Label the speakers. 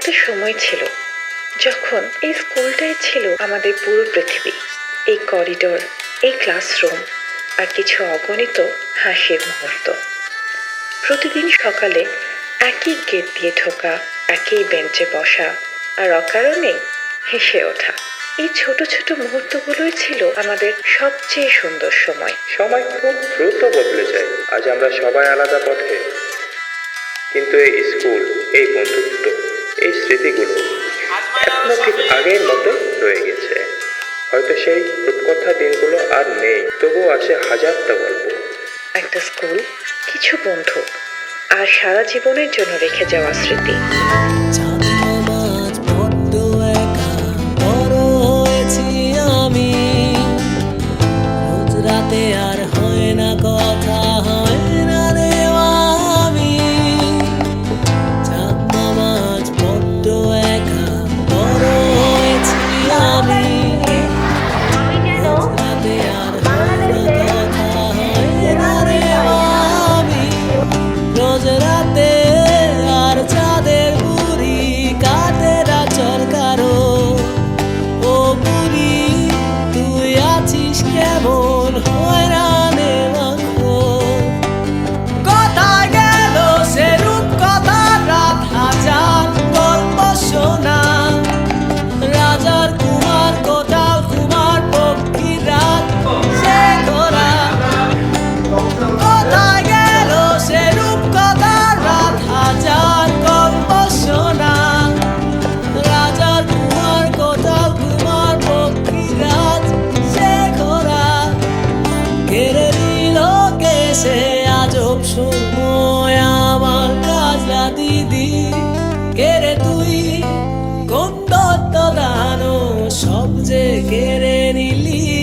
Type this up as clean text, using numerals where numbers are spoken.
Speaker 1: একটা সময় ছিল যখন এই স্কুলটাই ছিল আমাদের পুরো পৃথিবী। এই করিডোর, এই ক্লাসরুম আর কিছু অগণিত হাসির মুহূর্ত। প্রতিদিন সকালে একই গেট দিয়ে ঢোকা, একই বেঞ্চে বসা আর অকারণে হেসে ওঠা। এই ছোট ছোট মুহূর্তগুলোই ছিল আমাদের সবচেয়ে সুন্দর সময়।
Speaker 2: সময় খুব দ্রুত বদলে যায়। আজ আমরা সবাই আলাদা পথে, কিন্তু এই স্কুল, এই বন্ধুত্ব, এই স্মৃতিগুলো এখনো ঠিক আগের মতো রয়ে গেছে। হয়তো সেই রূপকথা দিনগুলো আর নেই, তবুও আছে হাজারটা গল্প।
Speaker 1: একটা স্কুল, কিছু বন্ধু আর সারা জীবনের জন্য রেখে যাওয়া স্মৃতি।
Speaker 3: আর হয় না কথা, হয় না দেওয়া আমি। চাঁদ নামাজ বড্ড একা, বড় হয়েছি আমি। রাতে আর হয় না কথা, হয় না দেওয়া আমি। রোজ রাতে আর চাঁদের বুড়ি কাটে না চরকারো। ও বুড়ি, তুই আছিস কেমন? হয় না আজব সময় আমার কাজলা দিদি। কেড়ে তুই কোন দত্ত দানো, সব যে কেড়ে নিলি।